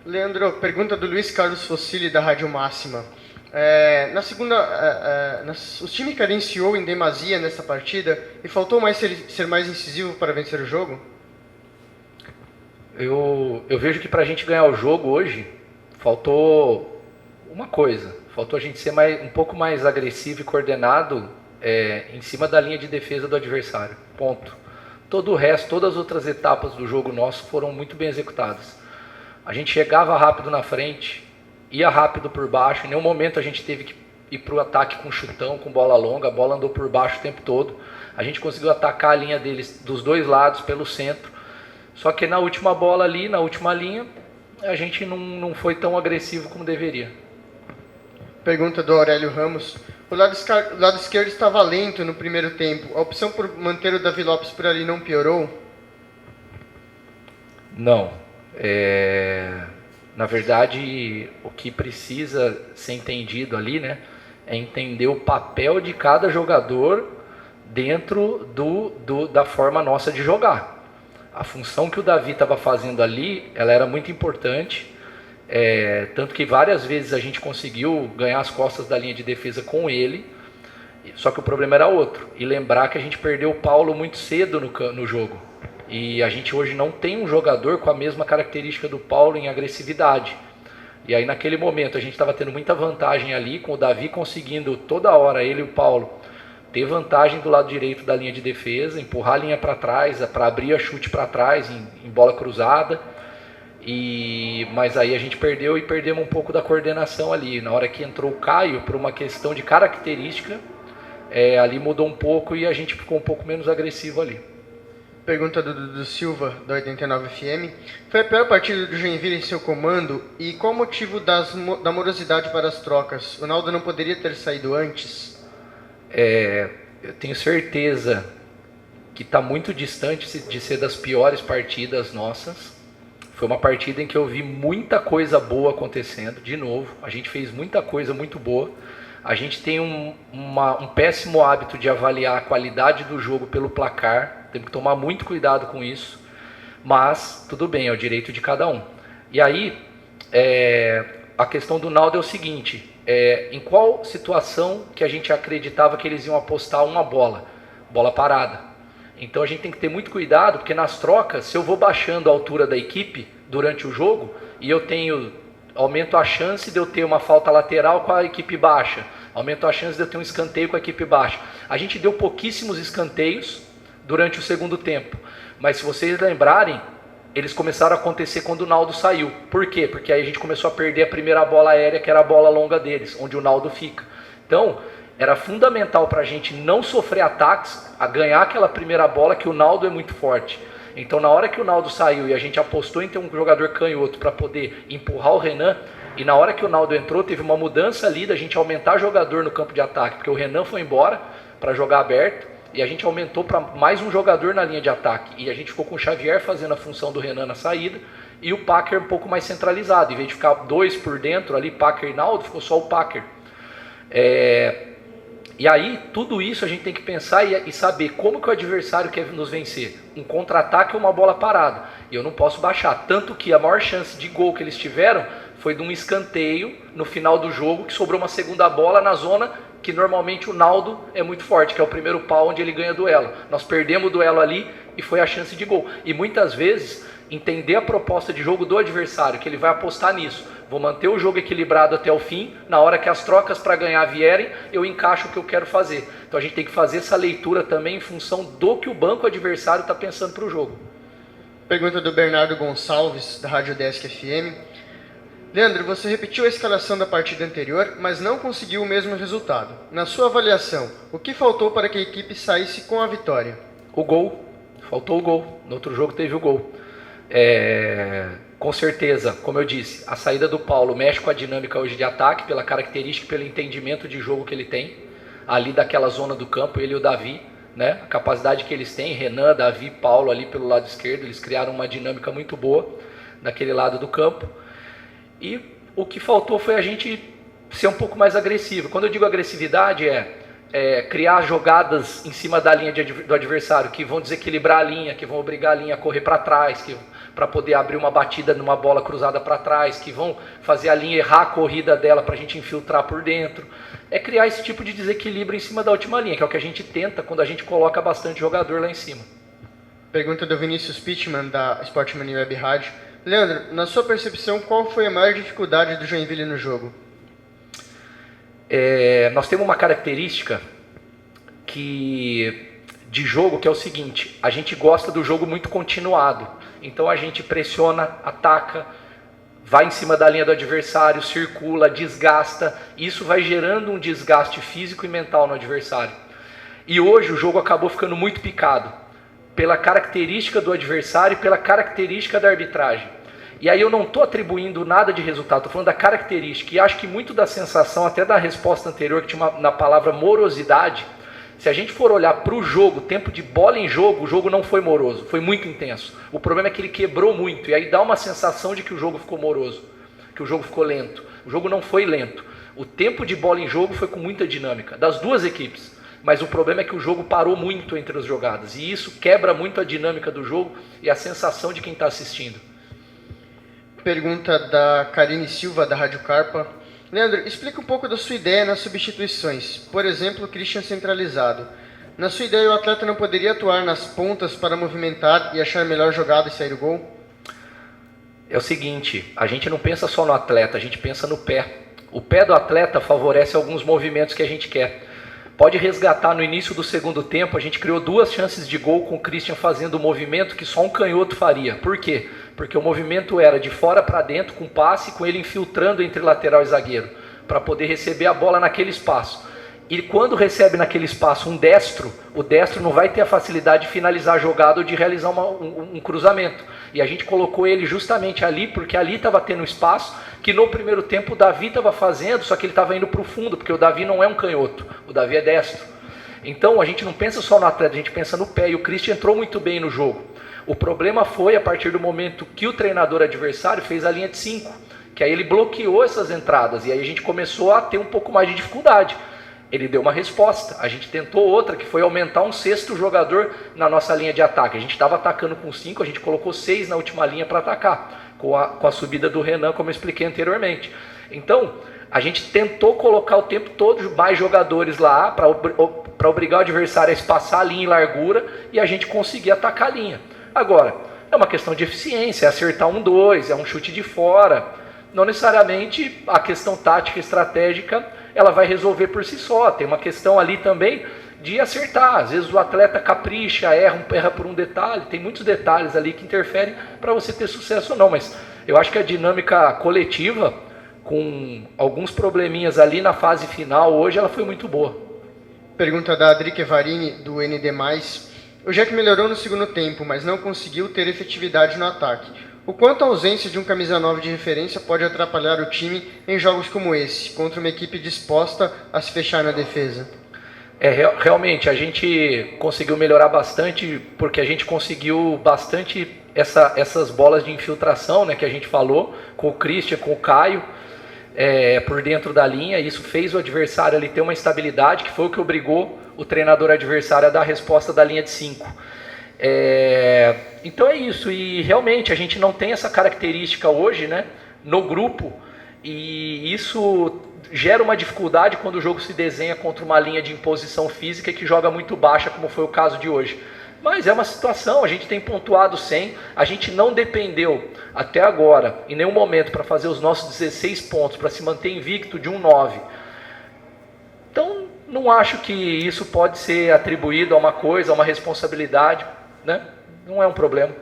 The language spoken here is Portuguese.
Leandro, pergunta do Luiz Carlos Fossili, da Rádio Máxima. Na segunda, o time carenciou em demasia nesta partida e faltou mais ser mais incisivo para vencer o jogo? Eu vejo que para a gente ganhar o jogo hoje, faltou uma coisa. Faltou a gente ser um pouco mais agressivo e coordenado em cima da linha de defesa do adversário. Ponto. Todo o resto, todas as outras etapas do jogo nosso foram muito bem executadas. A gente chegava rápido na frente, ia rápido por baixo. Em nenhum momento a gente teve que ir para o ataque com chutão, com bola longa. A bola andou por baixo o tempo todo. A gente conseguiu atacar a linha deles dos dois lados, pelo centro. Só que na última bola ali, na última linha, a gente não foi tão agressivo como deveria. Pergunta do Aurélio Ramos. O lado esquerdo estava lento no primeiro tempo. A opção por manter o Davi Lopes por ali não piorou? Não. Na verdade, o que precisa ser entendido ali, né, é entender o papel de cada jogador dentro da forma nossa de jogar. A função que o Davi estava fazendo ali, ela era muito importante, tanto que várias vezes a gente conseguiu ganhar as costas da linha de defesa com ele, só que o problema era outro. E lembrar que a gente perdeu o Paulo muito cedo no jogo. E a gente hoje não tem um jogador com a mesma característica do Paulo em agressividade. E aí naquele momento a gente estava tendo muita vantagem ali, com o Davi conseguindo toda hora, ele e o Paulo, ter vantagem do lado direito da linha de defesa, empurrar a linha para trás, para abrir a chute para trás em bola cruzada. Mas aí a gente perdeu e perdemos um pouco da coordenação ali. Na hora que entrou o Caio, por uma questão de característica, ali mudou um pouco e a gente ficou um pouco menos agressivo ali. Pergunta do Dudu Silva, da 89 FM. Foi a pior partida do Joinville em seu comando e qual o motivo da morosidade para as trocas? O Naldo não poderia ter saído antes? Eu tenho certeza que está muito distante de ser das piores partidas nossas. Foi uma partida em que eu vi muita coisa boa acontecendo. De novo, a gente fez muita coisa muito boa. A gente tem um péssimo hábito de avaliar a qualidade do jogo pelo placar. Temos que tomar muito cuidado com isso. Mas, tudo bem, é o direito de cada um. E aí, a questão do Naldo é o seguinte. Em qual situação que a gente acreditava que eles iam apostar uma bola? Bola parada. Então a gente tem que ter muito cuidado, porque nas trocas, se eu vou baixando a altura da equipe durante o jogo, e aumento a chance de eu ter uma falta lateral com a equipe baixa, aumento a chance de eu ter um escanteio com a equipe baixa. A gente deu pouquíssimos escanteios durante o segundo tempo, mas se vocês lembrarem, eles começaram a acontecer quando o Naldo saiu. Por quê? Porque aí a gente começou a perder a primeira bola aérea, que era a bola longa deles, onde o Naldo fica. Então, era fundamental para a gente não sofrer ataques, a ganhar aquela primeira bola, que o Naldo é muito forte. Então, na hora que o Naldo saiu e a gente apostou em ter um jogador canhoto para poder empurrar o Renan, e na hora que o Naldo entrou, teve uma mudança ali da gente aumentar jogador no campo de ataque, porque o Renan foi embora para jogar aberto, e a gente aumentou para mais um jogador na linha de ataque. E a gente ficou com o Xavier fazendo a função do Renan na saída, e o Packer um pouco mais centralizado. Em vez de ficar dois por dentro ali, Packer e Naldo, ficou só o Packer. E aí, tudo isso a gente tem que pensar e saber como que o adversário quer nos vencer. Um contra-ataque ou uma bola parada. E eu não posso baixar. Tanto que a maior chance de gol que eles tiveram foi de um escanteio no final do jogo, que sobrou uma segunda bola na zona que normalmente o Naldo é muito forte, que é o primeiro pau onde ele ganha duelo. Nós perdemos o duelo ali e foi a chance de gol. E muitas vezes, entender a proposta de jogo do adversário, que ele vai apostar nisso. Vou manter o jogo equilibrado até o fim, na hora que as trocas para ganhar vierem, eu encaixo o que eu quero fazer. Então a gente tem que fazer essa leitura também em função do que o banco adversário está pensando para o jogo. Pergunta do Bernardo Gonçalves, da Rádio Desk FM. Leandro, você repetiu a escalação da partida anterior, mas não conseguiu o mesmo resultado. Na sua avaliação, o que faltou para que a equipe saísse com a vitória? O gol. Faltou o gol. No outro jogo teve o gol. Com certeza, como eu disse, a saída do Paulo mexe com a dinâmica hoje de ataque, pela característica, pelo entendimento de jogo que ele tem, ali daquela zona do campo, ele e o Davi, né? A capacidade que eles têm, Renan, Davi, Paulo ali pelo lado esquerdo, eles criaram uma dinâmica muito boa naquele lado do campo. E o que faltou foi a gente ser um pouco mais agressivo. Quando eu digo agressividade, criar jogadas em cima da linha do adversário, que vão desequilibrar a linha, que vão obrigar a linha a correr para trás, para poder abrir uma batida numa bola cruzada para trás, que vão fazer a linha errar a corrida dela para a gente infiltrar por dentro. É criar esse tipo de desequilíbrio em cima da última linha, que é o que a gente tenta quando a gente coloca bastante jogador lá em cima. Pergunta do Vinícius Pittman, da Sportmania Web Rádio. Leandro, na sua percepção, qual foi a maior dificuldade do Joinville no jogo? Nós temos uma característica de jogo que é o seguinte: a gente gosta do jogo muito continuado. Então a gente pressiona, ataca, vai em cima da linha do adversário, circula, desgasta. Isso vai gerando um desgaste físico e mental no adversário. E hoje o jogo acabou ficando muito picado, pela característica do adversário e pela característica da arbitragem. E aí eu não estou atribuindo nada de resultado, estou falando da característica. E acho que muito da sensação, até da resposta anterior, que tinha na palavra morosidade, se a gente for olhar para o jogo, tempo de bola em jogo, o jogo não foi moroso, foi muito intenso. O problema é que ele quebrou muito, e aí dá uma sensação de que o jogo ficou moroso, que o jogo ficou lento. O jogo não foi lento. O tempo de bola em jogo foi com muita dinâmica, das duas equipes. Mas o problema é que o jogo parou muito entre as jogadas, e isso quebra muito a dinâmica do jogo e a sensação de quem está assistindo. Pergunta da Karine Silva, da Rádio Carpa. Leandro, explica um pouco da sua ideia nas substituições. Por exemplo, o Christian centralizado. Na sua ideia, o atleta não poderia atuar nas pontas para movimentar e achar melhor jogada e sair do gol? É o seguinte, a gente não pensa só no atleta, a gente pensa no pé. O pé do atleta favorece alguns movimentos que a gente quer. Pode resgatar no início do segundo tempo, a gente criou 2 chances de gol com o Christian fazendo um movimento que só um canhoto faria. Por quê? Porque o movimento era de fora para dentro, com passe, com ele infiltrando entre lateral e zagueiro, para poder receber a bola naquele espaço. E quando recebe naquele espaço um destro, o destro não vai ter a facilidade de finalizar a jogada ou de realizar um cruzamento. E a gente colocou ele justamente ali, porque ali estava tendo espaço que no primeiro tempo o Davi estava fazendo, só que ele estava indo para o fundo, porque o Davi não é um canhoto, o Davi é destro. Então a gente não pensa só no atleta, a gente pensa no pé, e o Christian entrou muito bem no jogo. O problema foi a partir do momento que o treinador adversário fez a linha de 5, que aí ele bloqueou essas entradas, e aí a gente começou a ter um pouco mais de dificuldade. Ele deu uma resposta, a gente tentou outra, que foi aumentar um 6º jogador na nossa linha de ataque. A gente estava atacando com 5, a gente colocou 6 na última linha para atacar, com a subida do Renan, como eu expliquei anteriormente. Então, a gente tentou colocar o tempo todo mais jogadores lá, para obrigar o adversário a espaçar a linha em largura, e a gente conseguir atacar a linha. Agora, é uma questão de eficiência, é acertar 1-2, é um chute de fora. Não necessariamente a questão tática e estratégica ela vai resolver por si só. Tem uma questão ali também de acertar. Às vezes o atleta capricha, erra por um detalhe. Tem muitos detalhes ali que interferem para você ter sucesso ou não. Mas eu acho que a dinâmica coletiva, com alguns probleminhas ali na fase final, hoje ela foi muito boa. Pergunta da Adrique Varini, do ND+. O Jack melhorou no segundo tempo, mas não conseguiu ter efetividade no ataque. O quanto a ausência de um camisa 9 de referência pode atrapalhar o time em jogos como esse, contra uma equipe disposta a se fechar na defesa? Realmente, a gente conseguiu melhorar bastante, porque a gente conseguiu bastante essas bolas de infiltração, né, que a gente falou, com o Christian, com o Caio, por dentro da linha. Isso fez o adversário ali ter uma estabilidade, que foi o que obrigou o treinador adversário a dar a resposta da linha de 5. Então é isso, e realmente a gente não tem essa característica hoje, né, no grupo, e isso gera uma dificuldade quando o jogo se desenha contra uma linha de imposição física que joga muito baixa, como foi o caso de hoje. Mas é uma situação, a gente tem pontuado 100, a gente não dependeu até agora, em nenhum momento, para fazer os nossos 16 pontos, para se manter invicto de 1-9. Então não acho que isso pode ser atribuído a uma coisa, a uma responsabilidade, né? Não é um problema.